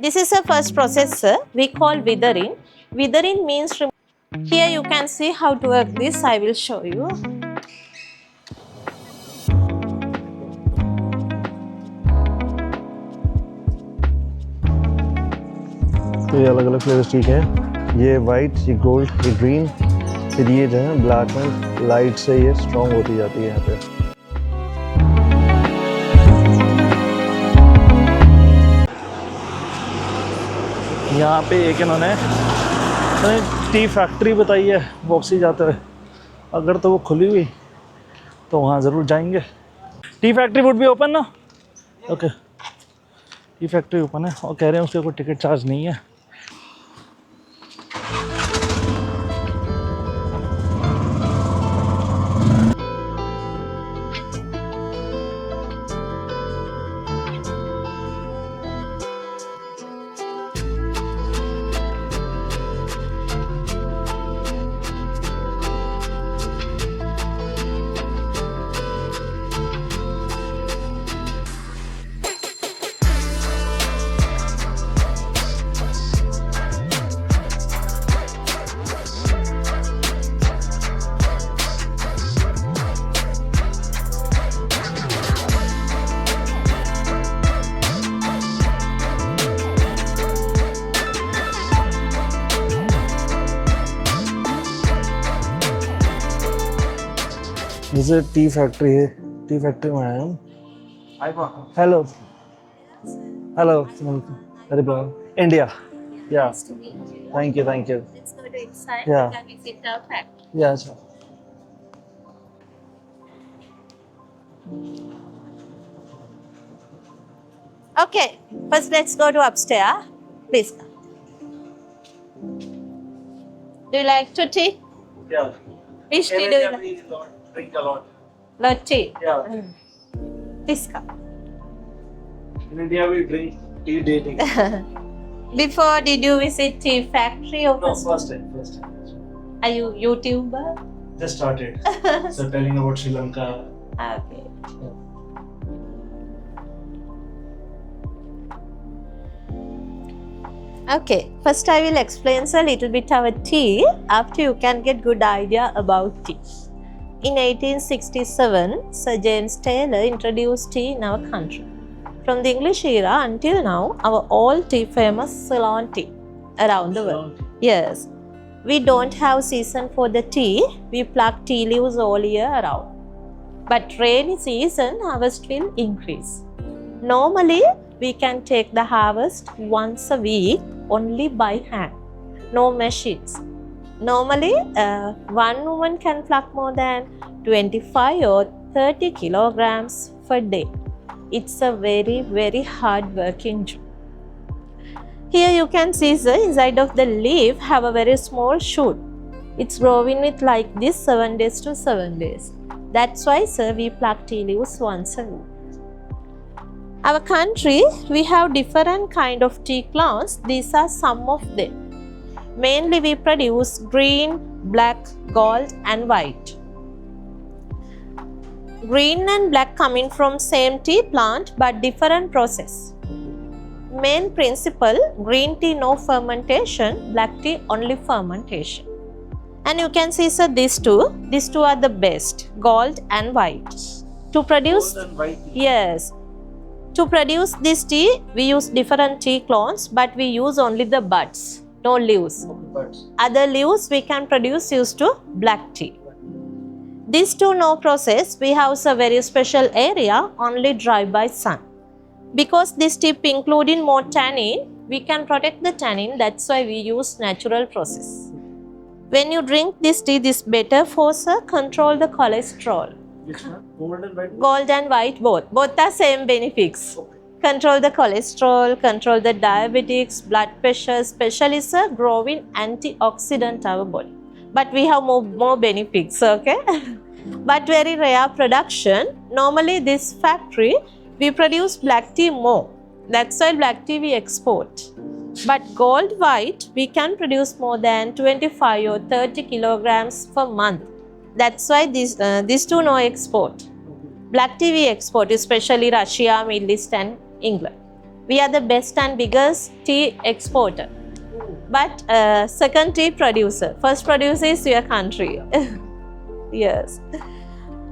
This is the first process, sir. We call withering. Withering means, here you can see how to work this. I will show you. तो ये अलग अलग flavours ठीक है, ये white, ये gold, ये ग्रीन, फिर ये जो है ब्लैक में लाइट से ये स्ट्रॉन्ग होती जाती है यहाँ पे। यहाँ पे एक इन्होंने टी फैक्ट्री बताई है वापसी जाते हुए, अगर तो वो खुली हुई तो वहाँ ज़रूर जाएंगे। Tea factory would be open ना? ओके, टी फैक्ट्री ओपन है और कह रहे हैं उसके कोई टिकट चार्ज नहीं है। जैसे टी फैक्ट्री है, टी फैक्ट्री में आया हूँ। Hello hello, very good, India, या thank you thank you. Let's go to inside. Yeah. You can visit our factory. या अच्छा, Okay, first let's go to upstairs. Please come. Do you like to tea? या Which tea do you like? drink a lot. Lot tea. Yeah. Please come. In India we drink tea daily. Before, did you visit tea factory or No, first time. are you YouTuber? Just started. So telling about Sri Lanka. Okay. Okay, first I will explain a little bit about tea. After you can get good idea about tea. In 1867, Sir James Taylor introduced tea in our country. From the English era until now, our all tea famous Ceylon tea around the world. Yes, we don't have season for the tea. We pluck tea leaves all year around. But rainy season, harvest will increase. Normally, we can take the harvest once a week only by hand, no machines. Normally, one woman can pluck more than 25 or 30 kilograms per day. It's a very hard working job. Here you can see the inside of the leaf have a very small shoot. It's growing with like this 7 days to 7 days. That's why, sir, we pluck tea leaves once a week. Our country, we have different kind of tea clones. These are some of them. Mainly we produce green, black, gold and white. Green and black coming from same tea plant but different process. Main principle, green tea no fermentation, black tea only fermentation. And you can see, sir, these two are the best, gold and white. To produce, Gold and white. yes, to produce this tea, we use different tea clones, but we use only the buds, no leaves. Other leaves we can produce used to black tea. These two no process, we have a very special area only dry by sun. Because this tea including more tannin, we can protect the tannin, that's why we use natural process. When you drink this tea, this better for control the cholesterol. Which one? Gold and white? Gold and white both are same benefits. Okay. Control the cholesterol, control the diabetics, blood pressure, especially sir, growing antioxidant our body. But we have more benefits, okay? But very rare production. Normally this factory, we produce black tea more. That's why black tea we export. But gold white, we can produce more than 25 or 30 kilograms per month. That's why these two no export. Black tea we export, especially Russia, Middle East and England. We are the best and biggest tea exporter. But second tea producer. First producer is your country. Yes.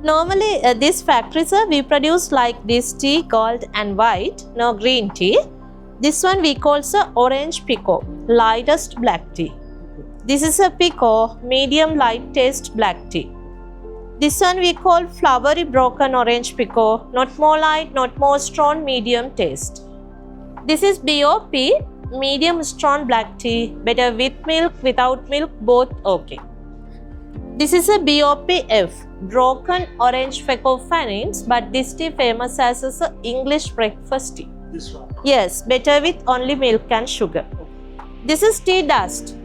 Normally, this factory, sir, we produce like this tea, gold and white, no green tea. This one we call, sir, orange pico, lightest black tea. This is a pico, medium light taste black tea. This one we call flowery broken orange pico, not more light, not more strong, medium taste. This is BOP, medium strong black tea, better with milk, without milk, both okay. This is a BOPF, broken orange phecophananes, but this tea famous as a English breakfast tea. This one. Yes, better with only milk and sugar. This is tea dust.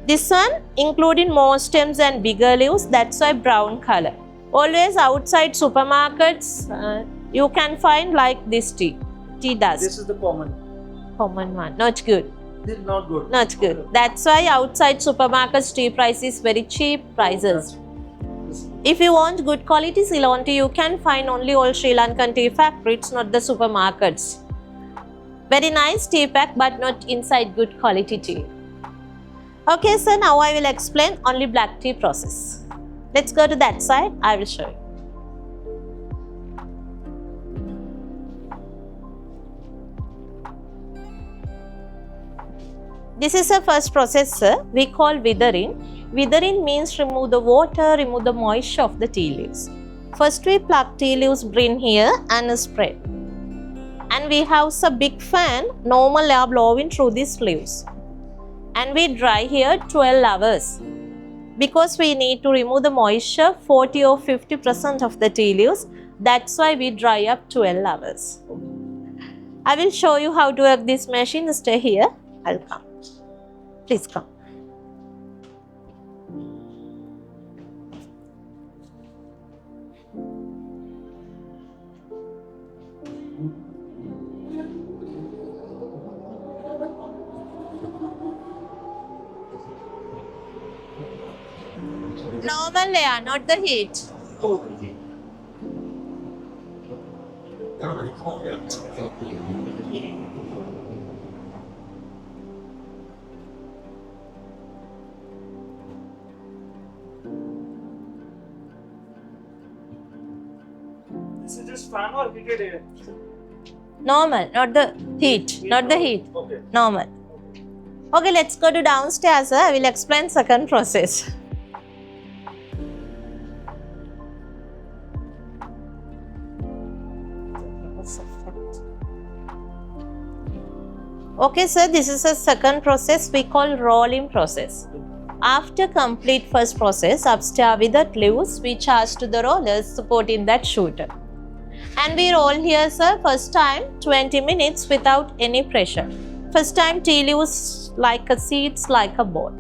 This one including more stems and bigger leaves, that's why brown color. Always outside supermarkets, you can find like this tea dust. This is the common one, not good. This is not good. Not good. Okay. That's why outside supermarkets tea price is very cheap prices. If you want good quality Ceylon tea, you can find only all Sri Lankan Tea Factory, it's not the supermarkets. Very nice tea pack, but not inside good quality tea. Okay, so now I will explain only black tea process. Let's go to that side, I will show you. This is the first process, sir. We call withering. Withering means remove the water, remove the moisture of the tea leaves. First we pluck tea leaves, bring here and spread. And we have a big fan, normal air blowing through these leaves. And we dry here 12 hours. Because we need to remove the moisture, 40 or 50% of the tea leaves. That's why we dry up 12 hours. I will show you how to work this machine. Stay here. I'll come. Please come. Normal layer, not the heat. This is just fan or heated air? Normal, not the heat. Not the heat. Okay. Normal. Okay, let's go to downstairs, sir. I will explain second process. Okay, sir, this is a second process we call rolling process. After complete first process, upstairs with the leaves, we charge to the rollers supporting that shooter. And we roll here, sir, first time 20 minutes without any pressure. First time tea leaves like a seeds, like a ball.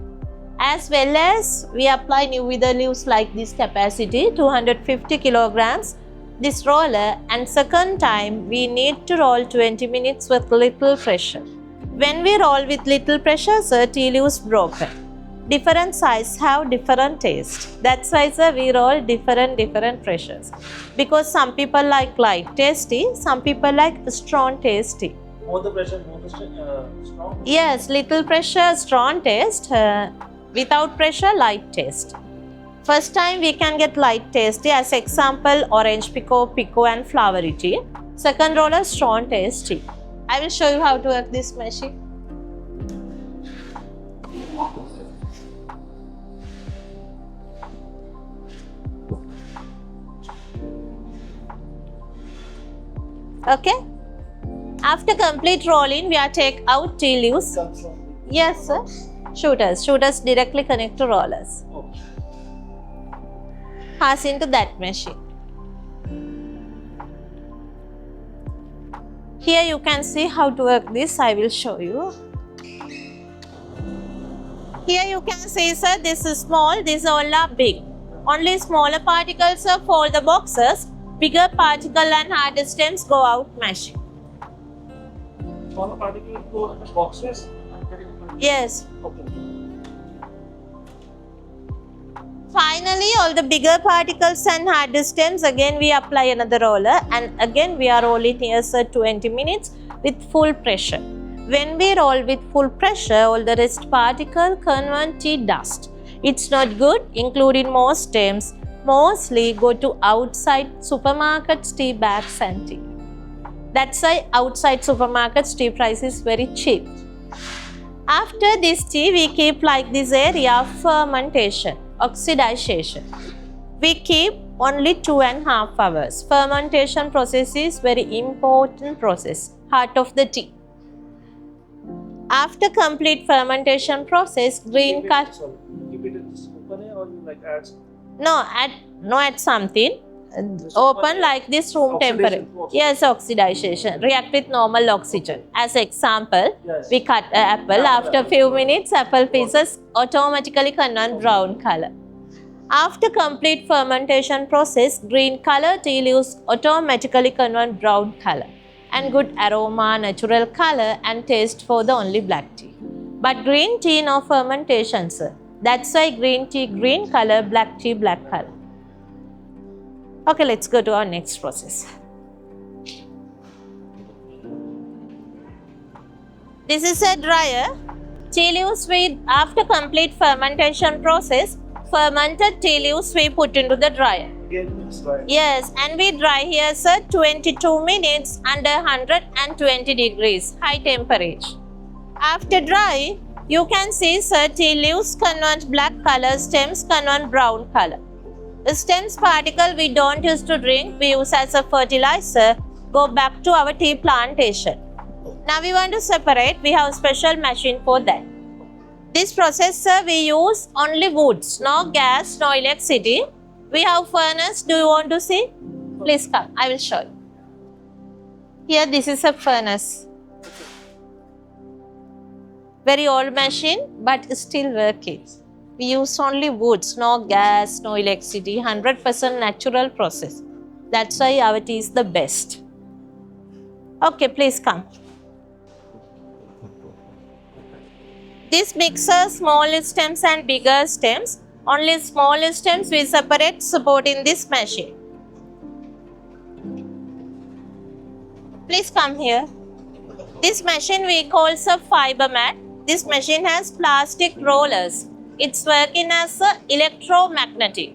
As well as we apply new wither leaves like this capacity, 250 kilograms, this roller, and second time we need to roll 20 minutes with little pressure. When we roll with little pressure, sir, tea leaves broken. Different size have different taste. That's why, sir, we roll different pressures. Because some people like light tasty, some people like strong tasty. More the pressure, more the strong? Yes, little pressure, strong taste. Without pressure, light taste. First time we can get light tasty. As example, orange pico and flowery tea. Second roller, strong tasty. I will show you how to work this machine. Okay. After complete rolling, we are take out tea leaves. Yes, sir. Shooters. Shooters directly connect to rollers. Okay. Pass into that machine. Here you can see how to work this. I will show you. Here you can see, sir, this is small, these all are big. Only smaller particles are for the boxes. Bigger particle and harder stems go out mashing. Smaller particles go in the boxes? Yes. Okay. Finally, all the bigger particles and harder stems, again we apply another roller and again we are rolling here, sir, 20 minutes with full pressure. When we roll with full pressure, all the rest particle convert tea dust. It's not good, including most stems, mostly go to outside supermarkets, tea bags and tea. That's why outside supermarkets tea price is very cheap. After this tea, we keep like this area of fermentation, oxidization. We keep only 2.5 hours. Fermentation process is very important process, heart of the tea. After complete fermentation process, green color. Keep it open or you like add? No, add something. Open like this room temperature. Yes, oxidization. React with normal oxygen. As example, Yes. we cut an apple. After few minutes, apple pieces automatically convert brown color. After complete fermentation process, green color tea leaves automatically convert brown color and good aroma, natural color and taste for the only black tea. But green tea no fermentation, sir. That's why green tea green color, black tea black color. Okay, let's go to our next process. This is a dryer. Tea leaves we, after complete fermentation process, fermented tea leaves we put into the dryer. Again, it's dry. Yes, and we dry here, sir, 22 minutes under 120 degrees, high temperature. After dry, you can see, sir, tea leaves convert black color, stems convert brown color. The stems particle we don't use to drink, we use as a fertilizer, go back to our tea plantation. Now we want to separate, we have special machine for that. This process, sir, we use only woods, no gas, no electricity. We have furnace, do you want to see? Please come, I will show you. Here this is a furnace. Very old machine, but still working. We use only woods, no gas, no electricity, 100% natural process. That's why our tea is the best. Okay, please come. This mixer, small stems and bigger stems. Only small stems we separate, support in this machine. Please come here. This machine we call a fiber mat. This machine has plastic rollers. It's working as a electromagnetic.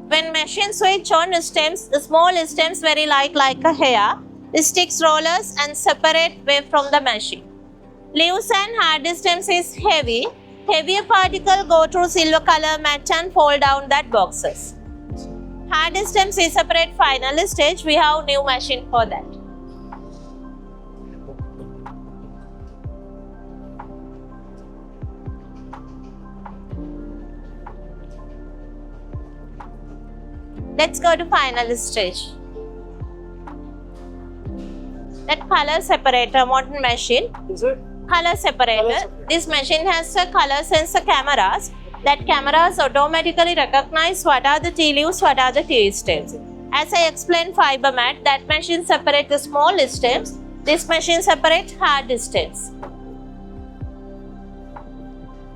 When machine switch on stems, the small stems very like a hair. It sticks rollers and separate way from the machine. Leaves and hard stems is heavy. Heavier particle go through silver color mat and fall down that boxes. Hard stems we separate final stage. We have new machine for that. Let's go to final stage. That color separator, modern machine. Is it? Color separator. This machine has a color sensor cameras. That cameras automatically recognize what are the tea leaves, what are the tea stems. As I explained fiber mat, that machine separates the small stems. This machine separates hard stems.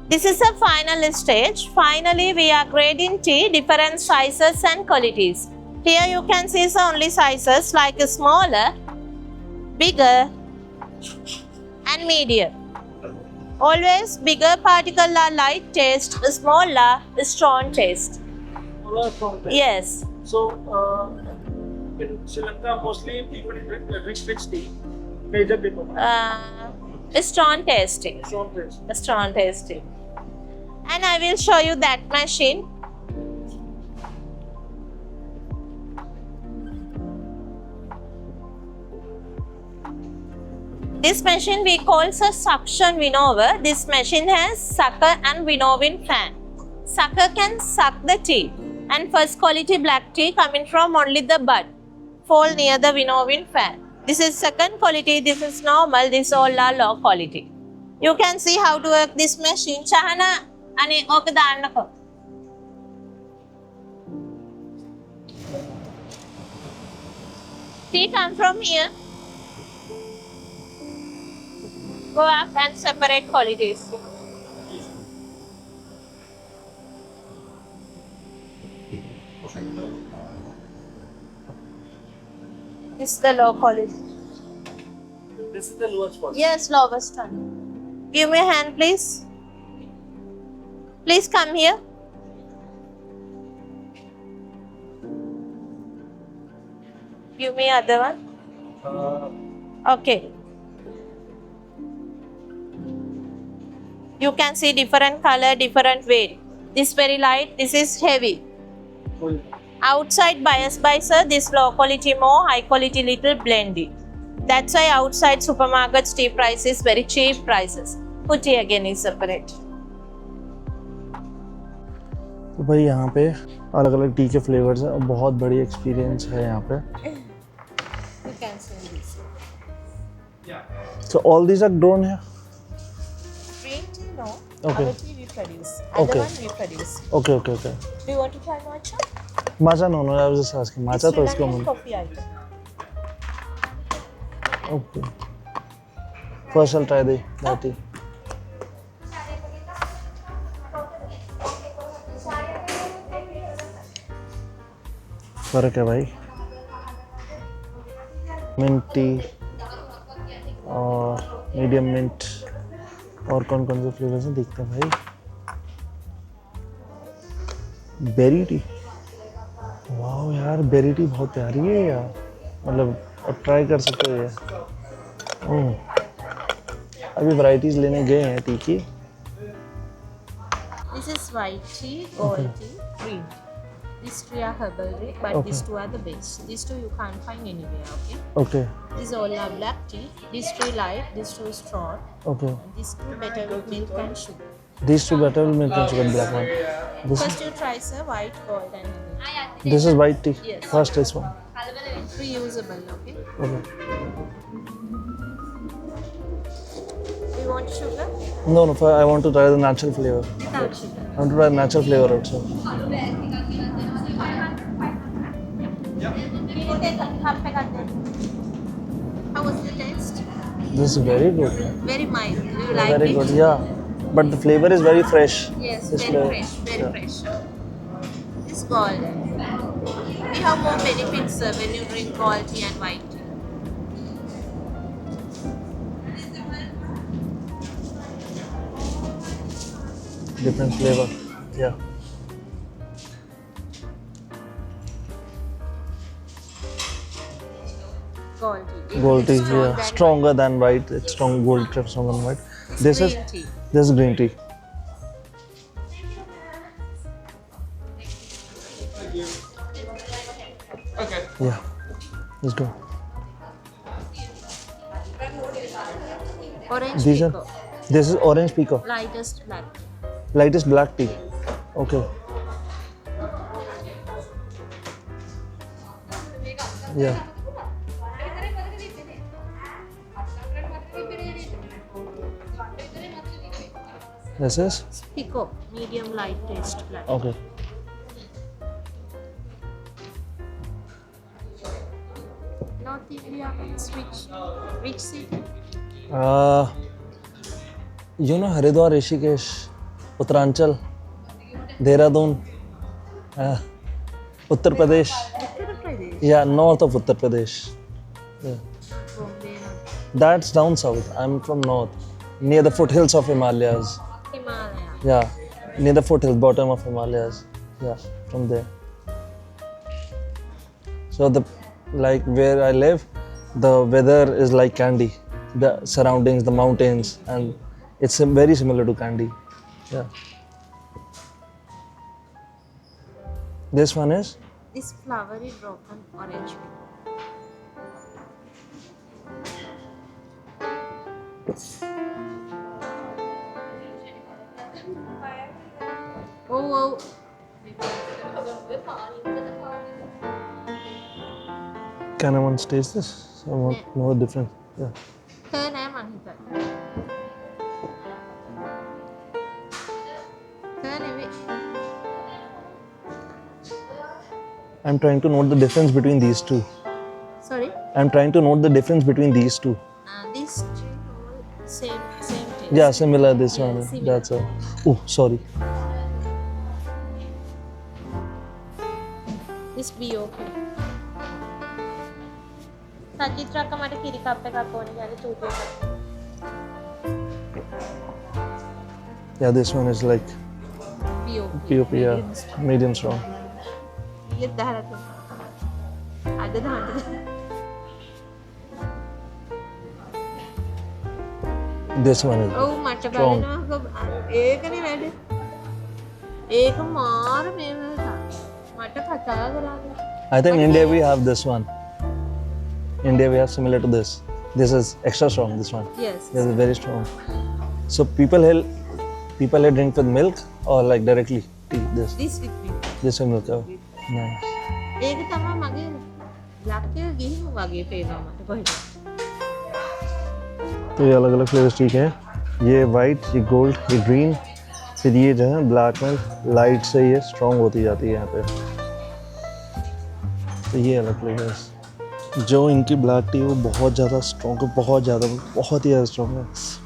This is a final stage. Finally, we are grading tea, different sizes and qualities. Here you can see only sizes like smaller, bigger and medium. Always bigger particle are light taste, smaller strong taste. Yes. So, in Sri Lanka, mostly people drink which tea? Major people. Strong tasting. Strong taste. Strong tasting. And I will show you that machine. This machine we call a suction winnower. This machine has sucker and winnowing fan. Sucker can suck the tea. And first quality black tea coming from only the bud. Fall near the winnowing fan. This is second quality, this is normal, this all are low quality. You can see how to work this machine. Chahana, ani oka dannako. Tea come from here. Go up and separate qualities. This is the low quality. This is the lowest one. Yes, lowest one. Give me a hand, please. Please come here. Give me other one. Okay. You can see different color, different weight. This very light, this is heavy. Outside bias by sir, this low quality more, high quality little blended. That's why outside supermarkets tea price is very cheap prices. Putti again is separate. तो भाई यहाँ पे अलग अलग T के flavours हैं और बहुत बड़ी एक्सपीरियंस है यहाँ पे. You can see this. So all these are grown here? Green tea, no. Okay. Our tea we produce. Other Okay. one we produce. Okay, okay, okay. Do you want to try matcha? Matcha no, I was just asking. Matcha तो Sri इसको Lankan mill. coffee item. Okay. First I'll try that tea. फर्क है भाई. Mint tea और medium mint और कौन कौन से फ्लेवर्स हैं देखते हैं भाई. Berry tea. वाह यार, बेरी टी बहुत प्यारी है यार. मतलब अब ट्राई कर सकते हो ये. अभी वैरायटीज लेने गए हैं टी की. This is white tea, gold tea, green tea. These three are herbal tea, but Okay. these two are the best. These two you can't find anywhere, okay? Okay These all are black tea. These three light, these two strong, okay. and these two better with milk and sugar. These two better will make sugar black one. First you try sir, white, gold and green. This is white tea. Yes. First this one. Reusable, okay? Okay. Do you want sugar? No, I want to try the natural flavor. Without sugar. I want to try natural flavor also. How was the taste? This is very good. Very mild. Do you like Very it? good, yeah. But the flavor is very fresh. Yes, This very flavor. fresh, very Yeah. fresh. It's golden. We have more benefits when you drink gold tea and white tea. Different flavor. Yeah. Gold tea. It Gold tea, is strong yeah. than Stronger than white. It's strong gold tea, stronger than white. white. It's This is green tea. this is green tea. Okay. Yeah. Let's go. Orange These pekoe. are. This is orange pekoe. Lightest black. Lightest black tea. Okay. Yeah. This is Pekoe. Medium light taste black. okay. North India means which city? You know Haridwar, Rishikesh, Uttaranchal, Dehradun, Uttar Pradesh. Uttar Pradesh. Yeah, north of Uttar Pradesh. Yeah. Bombay. That's down south. I'm from north, near the foothills of Himalayas. Himalaya. Yeah, near the foothills, bottom of Himalayas. Yeah, from there. So like where I live, the weather is like Kandy. The surroundings, the mountains, and it's very similar to Kandy. Yeah. This one is This flowery broken orange. Oh, can I want to taste this? I want to know the difference. Yeah. Third name Anhita. Third name. I'm trying to note the difference between these two. Sorry. I'm trying to note the difference between these two. These two all same taste. Yeah, similar this one. similar. That's all. Oh, sorry. This BOP. සචිත්‍රා අක්කා මට කිරි කප් එකක් ඕනේ කියලා චූටි එකක්. Yeah, this one is like POP, yeah, medium strong. ඊයේ දහලා තියෙනවා. අද දාන්න. This one is ඔව් මට strong. බලනවා ඒකනේ වැඩ. ඒක මාර මේව මට කතා කරන්නේ. I think India we have this one. India we have similar to this. This is extra strong. This one. Yes. This is very strong. So people here drink with milk or like directly tea. This with me. with milk. Oh, nice. ඒක තමයි මගේ ලක්කේ ගිහින් වගේ පේනවා මට කොහෙද. तो ये अलग अलग फ्लेवर्स ठीक है. ये वाइट, ये गोल्ड, ये ग्रीन, फिर ये जो है ब्लैक मिल्क लाइट से ये स्ट्रॉन्ग होती जाती है यहाँ पे. तो ये अलग फ्लेवर्स. जो इनकी ब्लैक टी है वो बहुत ज़्यादा स्ट्रॉन्ग है, बहुत ही ज़्यादा स्ट्रॉन्ग है.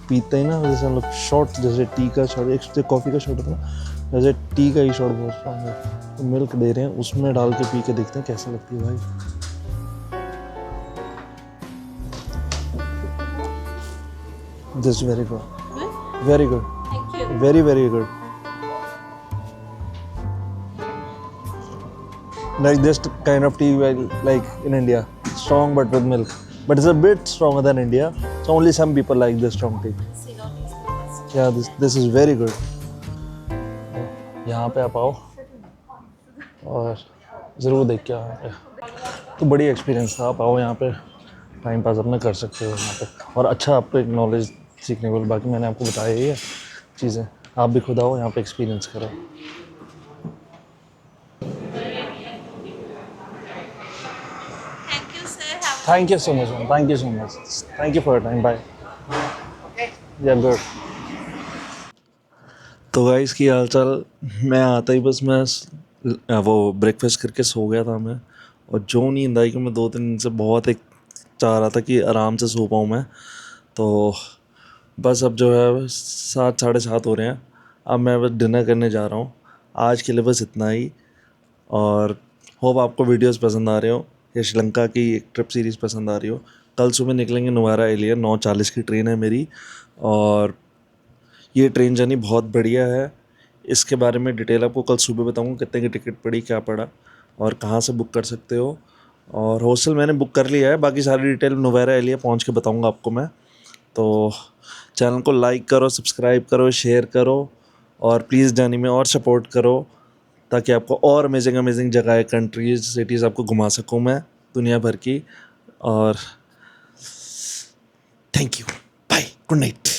पीते हैं ना जैसे हम लोग शॉट, जैसे टी का शॉट, एक कॉफ़ी का शॉट होता है ना, वैसे टी का ही शॉट बहुत स्ट्रॉन्ग है. तो मिल्क दे रहे हैं, उसमें डाल के पी के देखते हैं कैसे लगती है भाई. This is very good. Very good. Thank you. Very, very good. Like this kind of tea, like in India, strong but with milk. But it's a bit stronger than India. So only some people like this strong tea. Ceylon is the best. Yeah, this is very good. यहाँ पे आप आओ और ज़रूर देख के आओ यहाँ पे. तो बड़ी एक्सपीरियंस था. आप आओ यहाँ पे, टाइम पास अपना कर सकते हो यहाँ पे, और अच्छा आपको एक नॉलेज सीखने को. बाकी मैंने आपको बताया ही है चीज़ें. आप भी खुद आओ यहाँ पे, एक्सपीरियंस करो. Thank you, sir. Have Thank you so much, man. Thank you so much. Thank you for your time. Bye. Yeah, good. तो गाइस की हाल चाल. मैं आता ही बस मैं वो ब्रेकफास्ट करके सो गया था मैं, और जो नींद आई कि मैं 2-3 दिन से बहुत एक चाह रहा था कि आराम से सो पाऊँ मैं. तो बस अब जो है 7 साढ़े 7 हो रहे हैं. अब मैं बस डिनर करने जा रहा हूँ. आज के लिए बस इतना ही, और होप आपको वीडियोस पसंद आ रहे हो, या श्रीलंका की एक ट्रिप सीरीज़ पसंद आ रही हो. कल सुबह निकलेंगे नुवारा एलिया. 9:40 की ट्रेन है मेरी, और ये ट्रेन जर्नी बहुत बढ़िया है. इसके बारे में डिटेल आपको कल सुबह बताऊँगा, कितने की टिकट पड़ी, क्या पड़ा, और कहाँ से बुक कर सकते हो. और हॉस्टल मैंने बुक कर लिया है. बाकी सारी डिटेल नुवारा एलिया पहुँच के बताऊँगा आपको मैं. तो चैनल को लाइक करो, सब्सक्राइब करो, शेयर करो, और प्लीज़ जर्नी में और सपोर्ट करो, ताकि आपको और अमेजिंग जगह, कंट्रीज़, सिटीज़ आपको घुमा सकूँ मैं दुनिया भर की. और thank you. Bye. Good night.